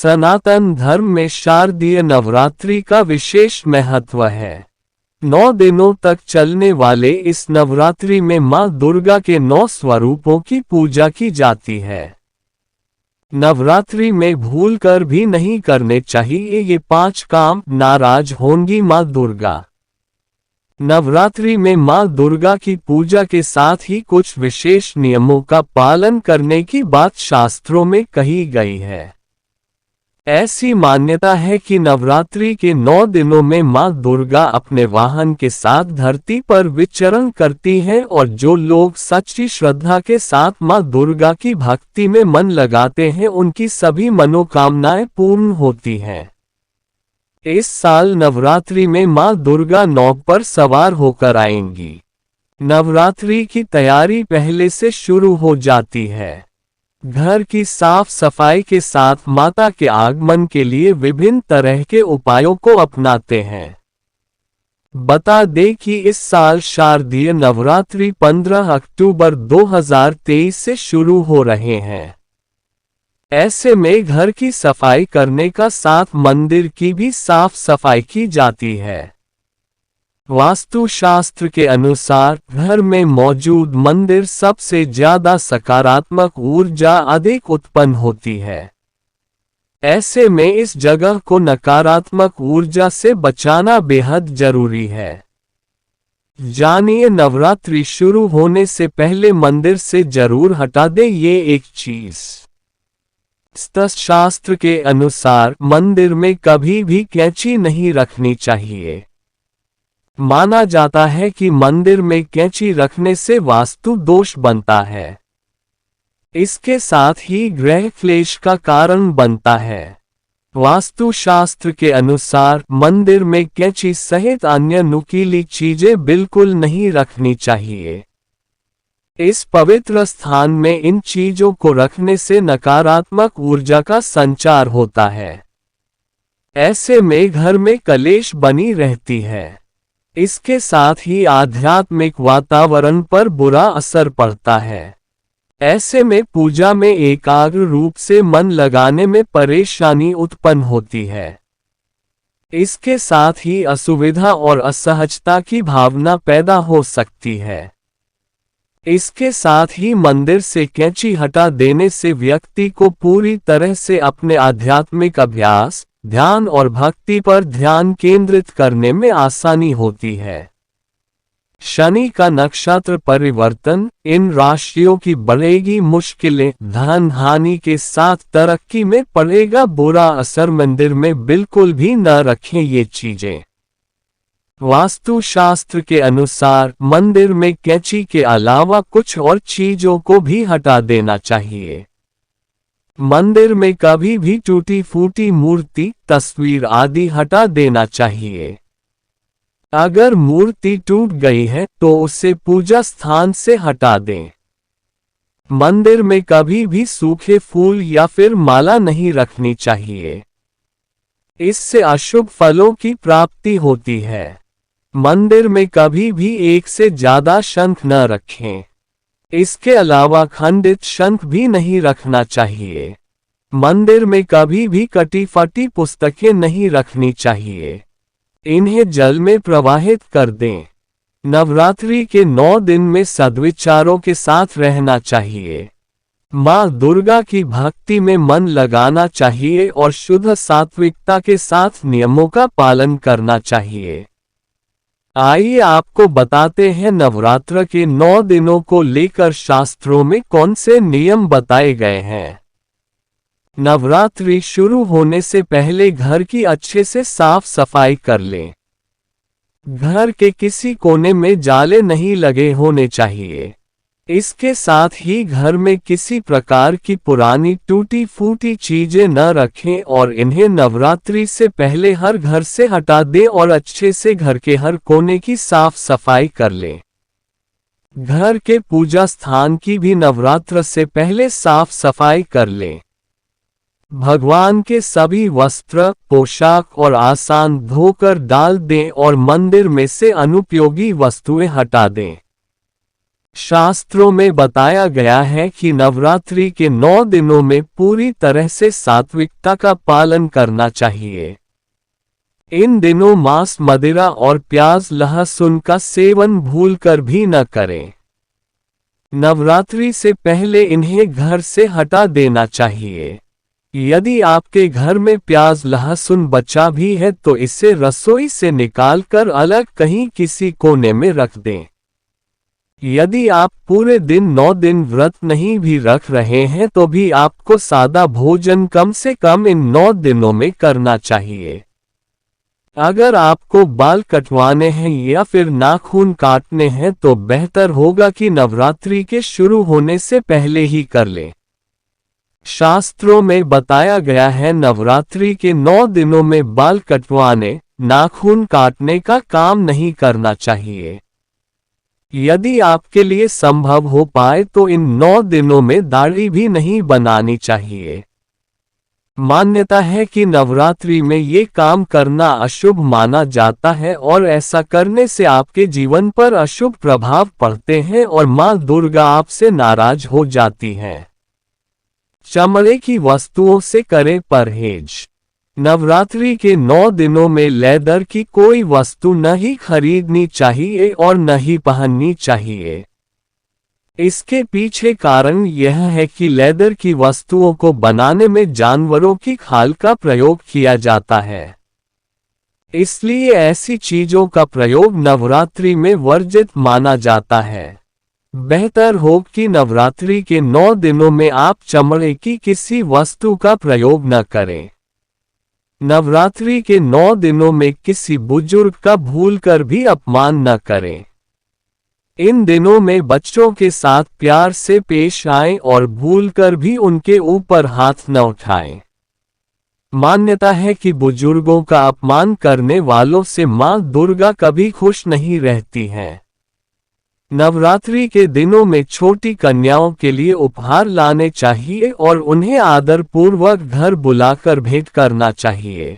सनातन धर्म में शारदीय नवरात्रि का विशेष महत्व है। 9 दिनों तक चलने वाले इस नवरात्रि में मां दुर्गा के 9 स्वरूपों की पूजा की जाती है। नवरात्रि में भूलकर भी नहीं करने चाहिए ये 5 काम, नाराज होंगी मां दुर्गा। नवरात्रि में मां दुर्गा की पूजा के साथ ही कुछ विशेष नियमों का पालन करने की बात शास्त्रों में कही गई है। ऐसी मान्यता है कि नवरात्रि के 9 दिनों में मां दुर्गा अपने वाहन के साथ धरती पर विचरण करती हैं और जो लोग सच्ची श्रद्धा के साथ मां दुर्गा की भक्ति में मन लगाते हैं उनकी सभी मनोकामनाएं पूर्ण होती हैं। इस साल नवरात्रि में मां दुर्गा नाव पर सवार होकर आएंगी। नवरात्रि की तैयारी पहले से शुरू हो जाती है। घर की साफ सफाई के साथ माता के आगमन के लिए विभिन्न तरह के उपायों को अपनाते हैं। बता दें कि इस साल शारदीय नवरात्रि 15 अक्टूबर 2023 से शुरू हो रहे हैं। ऐसे में घर की सफाई करने का साथ मंदिर की भी साफ सफाई की जाती है। वास्तुशास्त्र के अनुसार घर में मौजूद मंदिर सबसे ज्यादा सकारात्मक ऊर्जा अधिक उत्पन्न होती है। ऐसे में इस जगह को नकारात्मक ऊर्जा से बचाना बेहद जरूरी है। जानिए नवरात्रि शुरू होने से पहले मंदिर से जरूर हटा दे ये एक चीज। शास्त्र के अनुसार मंदिर में कभी भी कैंची नहीं रखनी चाहिए। माना जाता है कि मंदिर में कैंची रखने से वास्तु दोष बनता है। इसके साथ ही ग्रह क्लेश का कारण बनता है। वास्तुशास्त्र के अनुसार मंदिर में कैंची सहित अन्य नुकीली चीजें बिल्कुल नहीं रखनी चाहिए। इस पवित्र स्थान में इन चीजों को रखने से नकारात्मक ऊर्जा का संचार होता है। ऐसे में घर में कलेश बनी रहती है। इसके साथ ही आध्यात्मिक वातावरण पर बुरा असर पड़ता है। ऐसे में पूजा में एकाग्र रूप से मन लगाने में परेशानी उत्पन्न होती है। इसके साथ ही असुविधा और असहजता की भावना पैदा हो सकती है। इसके साथ ही मंदिर से कैंची हटा देने से व्यक्ति को पूरी तरह से अपने आध्यात्मिक अभ्यास, ध्यान और भक्ति पर ध्यान केंद्रित करने में आसानी होती है। शनि का नक्षत्र परिवर्तन, इन राशियों की बढ़ेगी मुश्किलें, धन हानि के साथ तरक्की में पड़ेगा बुरा असर। मंदिर में बिल्कुल भी न रखें ये चीजें। वास्तुशास्त्र के अनुसार मंदिर में कैंची के अलावा कुछ और चीजों को भी हटा देना चाहिए। मंदिर में कभी भी टूटी फूटी मूर्ति, तस्वीर आदि हटा देना चाहिए। अगर मूर्ति टूट गई है तो उसे पूजा स्थान से हटा दें। मंदिर में कभी भी सूखे फूल या फिर माला नहीं रखनी चाहिए। इससे अशुभ फलों की प्राप्ति होती है। मंदिर में कभी भी एक से ज्यादा शंख न रखें। इसके अलावा खंडित शंख भी नहीं रखना चाहिए। मंदिर में कभी भी कटी फटी पुस्तकें नहीं रखनी चाहिए। इन्हें जल में प्रवाहित कर दें। नवरात्रि के 9 दिन में सद्विचारों के साथ रहना चाहिए। मां दुर्गा की भक्ति में मन लगाना चाहिए और शुद्ध सात्विकता के साथ नियमों का पालन करना चाहिए। आइए आपको बताते हैं नवरात्र के 9 दिनों को लेकर शास्त्रों में कौन से नियम बताए गए हैं। नवरात्रि शुरू होने से पहले घर की अच्छे से साफ सफाई कर लें। घर के किसी कोने में जाले नहीं लगे होने चाहिए। इसके साथ ही घर में किसी प्रकार की पुरानी टूटी फूटी चीजें न रखें और इन्हें नवरात्रि से पहले हर घर से हटा दें और अच्छे से घर के हर कोने की साफ सफाई कर लें। घर के पूजा स्थान की भी नवरात्र से पहले साफ सफाई कर लें। भगवान के सभी वस्त्र, पोशाक और आसन धोकर डाल दें और मंदिर में से अनुपयोगी वस्तुएं हटा दें। शास्त्रों में बताया गया है कि नवरात्रि के 9 दिनों में पूरी तरह से सात्विकता का पालन करना चाहिए। इन दिनों मांस, मदिरा और प्याज, लहसुन का सेवन भूलकर भी न करें। नवरात्रि से पहले इन्हें घर से हटा देना चाहिए। यदि आपके घर में प्याज, लहसुन बचा भी है तो इसे रसोई से निकालकर अलग कहीं किसी कोने में रख दें। यदि आप पूरे दिन 9 दिन व्रत नहीं भी रख रहे हैं तो भी आपको सादा भोजन कम से कम इन 9 दिनों में करना चाहिए। अगर आपको बाल कटवाने हैं या फिर नाखून काटने हैं तो बेहतर होगा कि नवरात्रि के शुरू होने से पहले ही कर लें। शास्त्रों में बताया गया है नवरात्रि के 9 दिनों में बाल कटवाने, नाखून काटने का काम नहीं करना चाहिए। यदि आपके लिए संभव हो पाए तो इन 9 दिनों में दाढ़ी भी नहीं बनानी चाहिए। मान्यता है कि नवरात्रि में ये काम करना अशुभ माना जाता है और ऐसा करने से आपके जीवन पर अशुभ प्रभाव पड़ते हैं और मां दुर्गा आपसे नाराज हो जाती हैं। चमड़े की वस्तुओं से करें परहेज। नवरात्रि के 9 दिनों में लेदर की कोई वस्तु न ही खरीदनी चाहिए और न ही पहननी चाहिए। इसके पीछे कारण यह है कि लेदर की वस्तुओं को बनाने में जानवरों की खाल का प्रयोग किया जाता है। इसलिए ऐसी चीजों का प्रयोग नवरात्रि में वर्जित माना जाता है। बेहतर हो कि नवरात्रि के 9 दिनों में आप चमड़े की किसी वस्तु का प्रयोग न करें। नवरात्रि के 9 दिनों में किसी बुजुर्ग का भूलकर भी अपमान न करें। इन दिनों में बच्चों के साथ प्यार से पेश आएं और भूलकर भी उनके ऊपर हाथ न उठाएं। मान्यता है कि बुजुर्गों का अपमान करने वालों से मां दुर्गा कभी खुश नहीं रहती हैं। नवरात्रि के दिनों में छोटी कन्याओं के लिए उपहार लाने चाहिए और उन्हें आदरपूर्वक घर बुलाकर भेंट करना चाहिए।